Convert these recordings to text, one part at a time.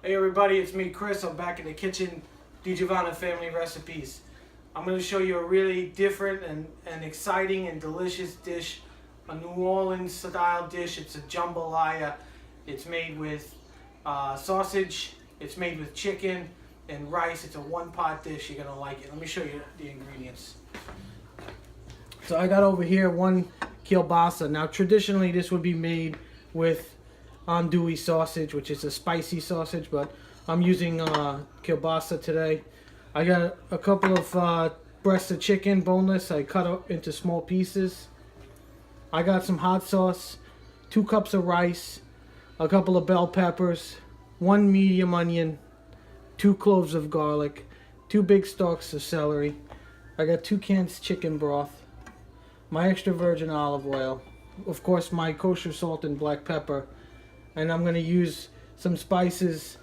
Hey everybody, it's me Chris. I'm back in the kitchen, DiGiovanna Family Recipes. I'm going to show you a really different and exciting and delicious dish, a New Orleans style dish. It's a jambalaya. It's made with sausage, it's made with chicken and rice. It's a one-pot dish. You're going to like it. Let me show you the ingredients. So I got over here 1 kielbasa. Now traditionally this would be made with andouille sausage, which is a spicy sausage, but I'm using kielbasa today. I got a couple of breasts of chicken, boneless. I cut up into small pieces. I got some hot sauce, 2 cups of rice, a couple of bell peppers, 1 medium onion, 2 cloves of garlic, 2 big stalks of celery. I got 2 cans chicken broth, my extra virgin olive oil, of course my kosher salt and black pepper. And I'm going to use some spices,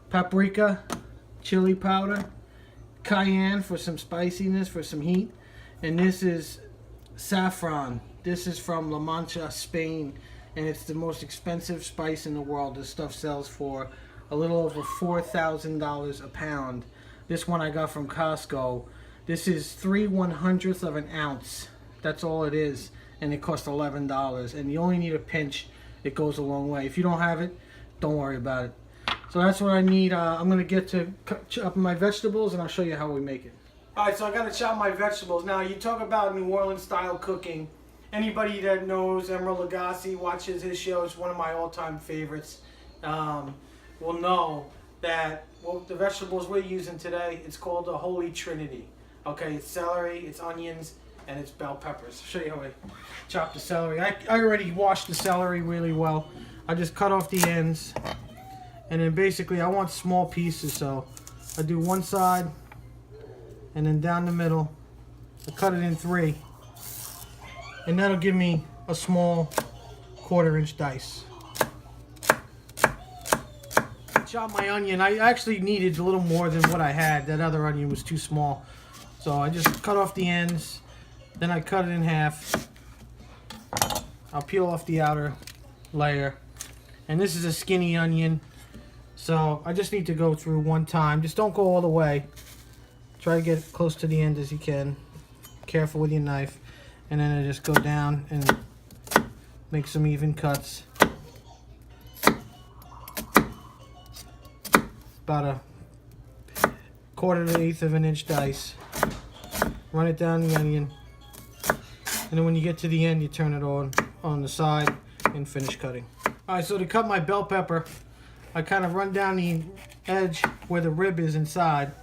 paprika, chili powder, cayenne for some spiciness, for some heat. And this is saffron. This is from La Mancha, Spain. And it's the most expensive spice in the world. This stuff sells for a little over $4,000 a pound. This one I got from Costco. This is 3/100ths of an ounce. That's all it is. And it costs $11. And you only need a pinch. It goes a long way. If you don't have it, don't worry about it. So that's what I need. I'm going to get to chop my vegetables and I'll show you how we make it. Alright, so I got to chop my vegetables. Now you talk about New Orleans style cooking. Anybody that knows Emeril Lagasse, watches his show, it's one of my all-time favorites, will know that the vegetables we're using today, it's called the Holy Trinity. Okay, it's celery, it's onions, and it's bell peppers. I'll show you how I chop the celery. I already washed the celery really well. I just cut off the ends. And then basically I want small pieces, so I do one side and then down the middle. I cut it in 3. And that'll give me a small 1/4-inch dice. Chop my onion. I actually needed a little more than what I had. That other onion was too small. So I just cut off the ends. Then I cut it in half. I'll peel off the outer layer. And this is a skinny onion. So I just need to go through one time. Just don't go all the way. Try to get close to the end as you can. Careful with your knife. And then I just go down and make some even cuts. About a 1/4 to 1/8 of an inch dice. Run it down the onion. And then when you get to the end, you turn it on the side and finish cutting. Alright, so to cut my bell pepper, I kind of run down the edge where the rib is inside.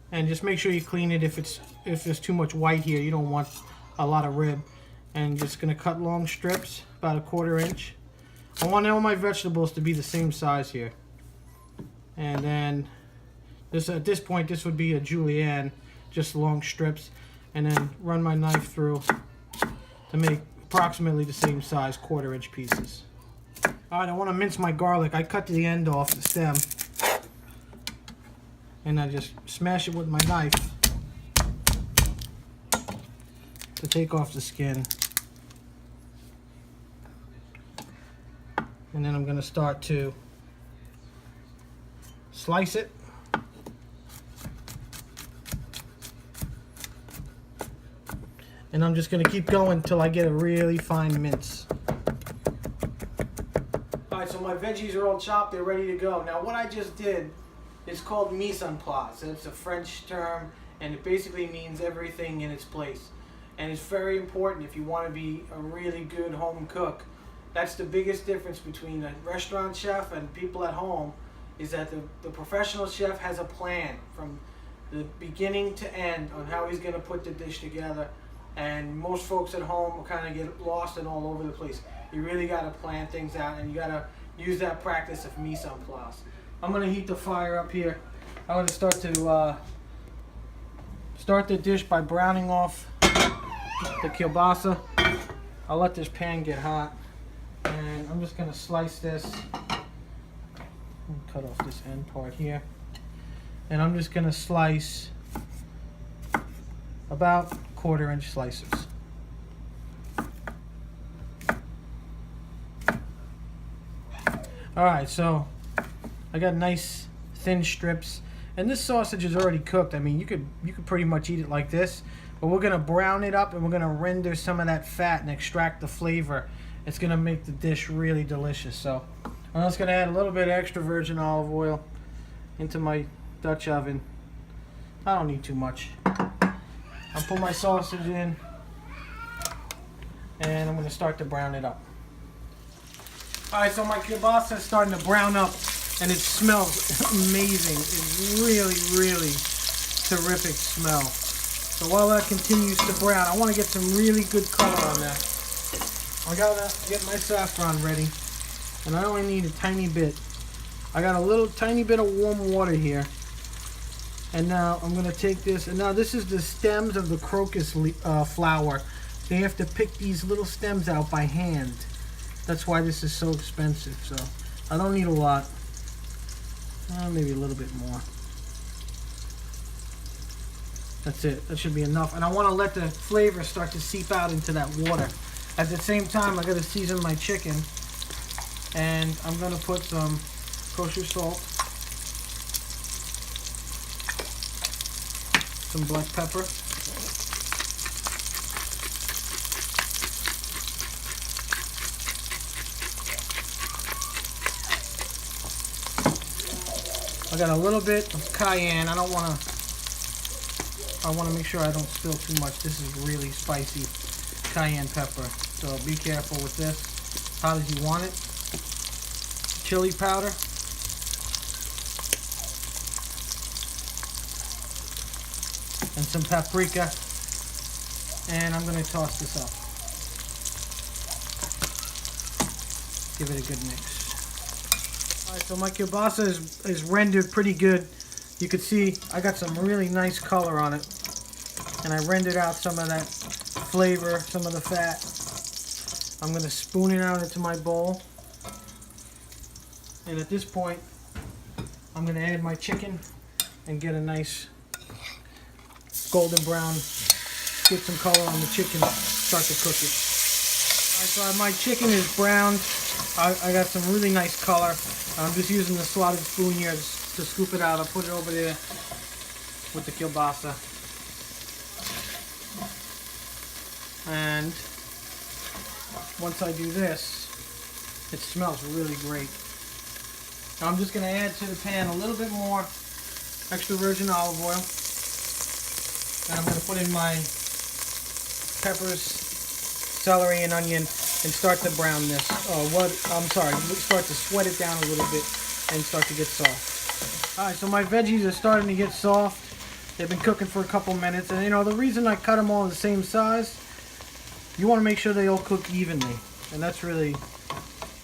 And just make sure you clean it if there's too much white here. You don't want a lot of rib. And just going to cut long strips, about a 1/4 inch. I want all my vegetables to be the same size here. And then at this point, this would be a julienne, just long strips. And then run my knife through to make approximately the same size 1/4-inch pieces. Alright, I want to mince my garlic. I cut the end off the stem. And I just smash it with my knife to take off the skin. And then I'm going to start to slice it. And I'm just going to keep going until I get a really fine mince. Alright, so my veggies are all chopped. They're ready to go. Now what I just did is called mise en place. It's a French term and it basically means everything in its place. And it's very important if you want to be a really good home cook. That's the biggest difference between a restaurant chef and people at home, is that the professional chef has a plan from the beginning to end on how he's going to put the dish together. And most folks at home kind of get lost and all over the place. You really got to plan things out, and you got to use that practice of mise en place. I'm going to heat the fire up here. I'm going to start the dish by browning off the kielbasa. I'll let this pan get hot, and I'm just going to slice this. Cut off this end part here, and I'm just going to slice about 1/4-inch slices. Alright, so I got nice thin strips. And this sausage is already cooked. I mean, you could pretty much eat it like this. But we're going to brown it up and we're going to render some of that fat and extract the flavor. It's going to make the dish really delicious. So I'm just going to add a little bit of extra virgin olive oil into my Dutch oven. I don't need too much. I'll put my sausage in and I'm going to start to brown it up. Alright, so my kielbasa is starting to brown up and it smells amazing. It's really, really terrific smell. So while that continues to brown, I want to get some really good color on that. I gotta get my saffron ready, and I only need a tiny bit. I got a little tiny bit of warm water here, and now I'm gonna take this. And now this is the stems of the crocus flower. They have to pick these little stems out by hand. That's why this is so expensive. So I don't need a lot. Maybe a little bit more. That's it. That should be enough. And I want to let the flavor start to seep out into that water. At the same time, I got to season my chicken. And I'm going to put some kosher salt, some black pepper, I got a little bit of cayenne. I want to make sure I don't spill too much. This is really spicy cayenne pepper. So be careful with this. As hot as you want it. Chili powder. And some paprika. And I'm going to toss this up. Give it a good mix. Alright, so my kielbasa is rendered pretty good. You can see I got some really nice color on it. And I rendered out some of that flavor, some of the fat. I'm going to spoon it out into my bowl. And at this point, I'm going to add my chicken and get a nice golden brown. Get some color on the chicken, start to cook it. Alright, so my chicken is browned. I got some really nice color. I'm just using the slotted spoon here to scoop it out. I'll put it over there with the kielbasa. And once I do this, it smells really great. Now I'm just going to add to the pan a little bit more extra virgin olive oil. And I'm going to put in my peppers, celery, and onion and start to brown this. Start to sweat it down a little bit and start to get soft. Alright, so my veggies are starting to get soft. They've been cooking for a couple minutes. And you know, the reason I cut them all the same size, you want to make sure they all cook evenly. And that's really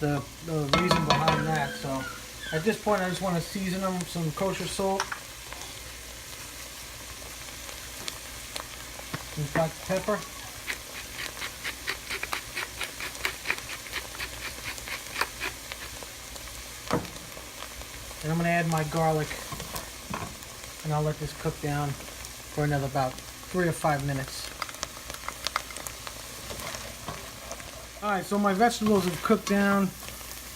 the reason behind that. So at this point, I just want to season them with some kosher salt. Some black pepper. And I'm going to add my garlic. And I'll let this cook down for another about 3 or 5 minutes. Alright, so my vegetables have cooked down.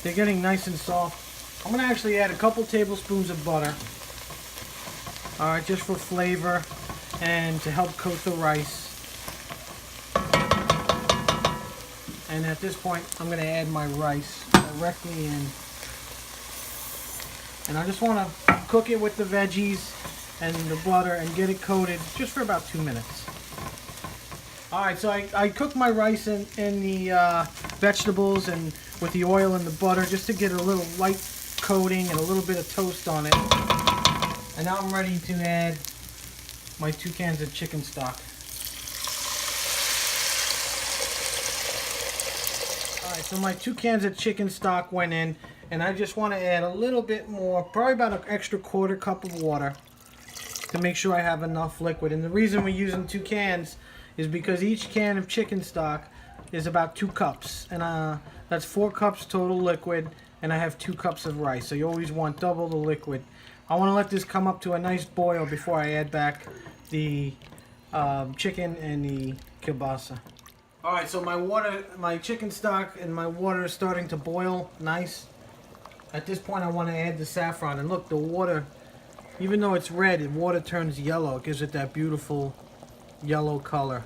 They're getting nice and soft. I'm going to actually add a couple tablespoons of butter. Alright, just for flavor and to help coat the rice. And at this point, I'm going to add my rice directly in. And I just want to cook it with the veggies and the butter and get it coated just for about 2 minutes. Alright, so I cooked my rice in the vegetables and with the oil and the butter just to get a little light coating and a little bit of toast on it. And now I'm ready to add my 2 cans of chicken stock. Alright, so my 2 cans of chicken stock went in, and I just want to add a little bit more, probably about an extra 1/4 cup of water to make sure I have enough liquid. And the reason we're using 2 cans is because each can of chicken stock is about 2 cups. And that's 4 cups total liquid, and I have 2 cups of rice. So you always want double the liquid. I want to let this come up to a nice boil before I add back the chicken and the kielbasa. Alright, so my chicken stock and my water is starting to boil nice. At this point, I want to add the saffron. And look, the water, even though it's red, the water turns yellow. It gives it that beautiful yellow color.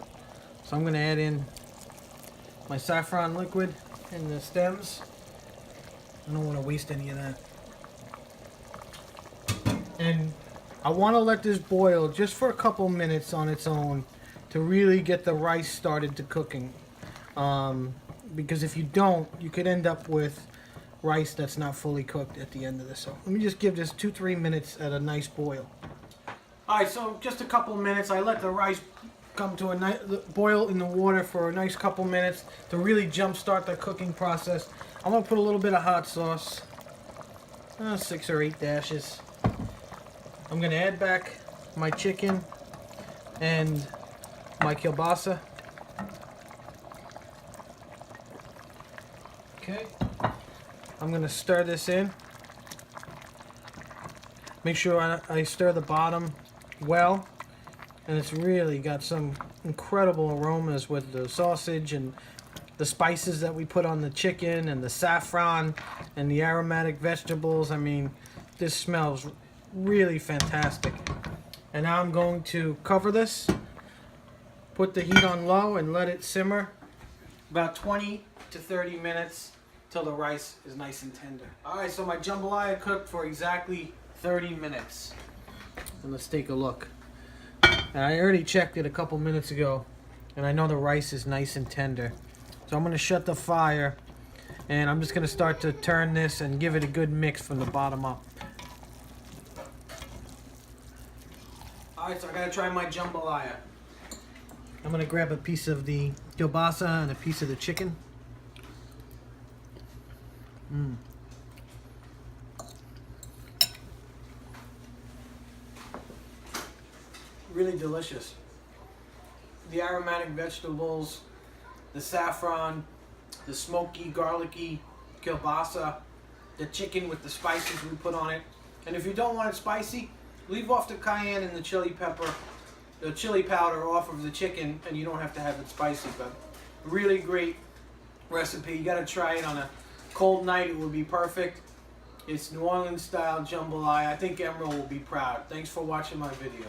So I'm going to add in my saffron liquid in the stems. I don't want to waste any of that. And I want to let this boil just for a couple minutes on its own to really get the rice started to cooking. Because if you don't, you could end up with rice that's not fully cooked at the end of this. So let me just give this 2-3 minutes at a nice boil. Alright, so just a couple minutes. I let the rice come to a nice boil in the water for a nice couple minutes to really jumpstart the cooking process. I'm going to put a little bit of hot sauce, 6 or 8 dashes. I'm going to add back my chicken and my kielbasa. Okay. I'm going to stir this in. Make sure I stir the bottom well. And it's really got some incredible aromas with the sausage and the spices that we put on the chicken and the saffron and the aromatic vegetables. I mean, this smells really fantastic. And now I'm going to cover this, put the heat on low, and let it simmer about 20 to 30 minutes till the rice is nice and tender. Alright, so my jambalaya cooked for exactly 30 minutes. And let's take a look. And I already checked it a couple minutes ago, and I know the rice is nice and tender. So I'm going to shut the fire, and I'm just going to start to turn this and give it a good mix from the bottom up. Alright, so I gotta try my jambalaya. I'm gonna grab a piece of the kielbasa and a piece of the chicken. Really delicious. The aromatic vegetables, the saffron, the smoky, garlicky kielbasa, the chicken with the spices we put on it. And if you don't want it spicy, leave off the cayenne and the chili pepper, the chili powder off of the chicken, and you don't have to have it spicy. But really great recipe. You got to try it on a cold night. It will be perfect. It's New Orleans style jambalaya. I think Emerald will be proud. Thanks for watching my video.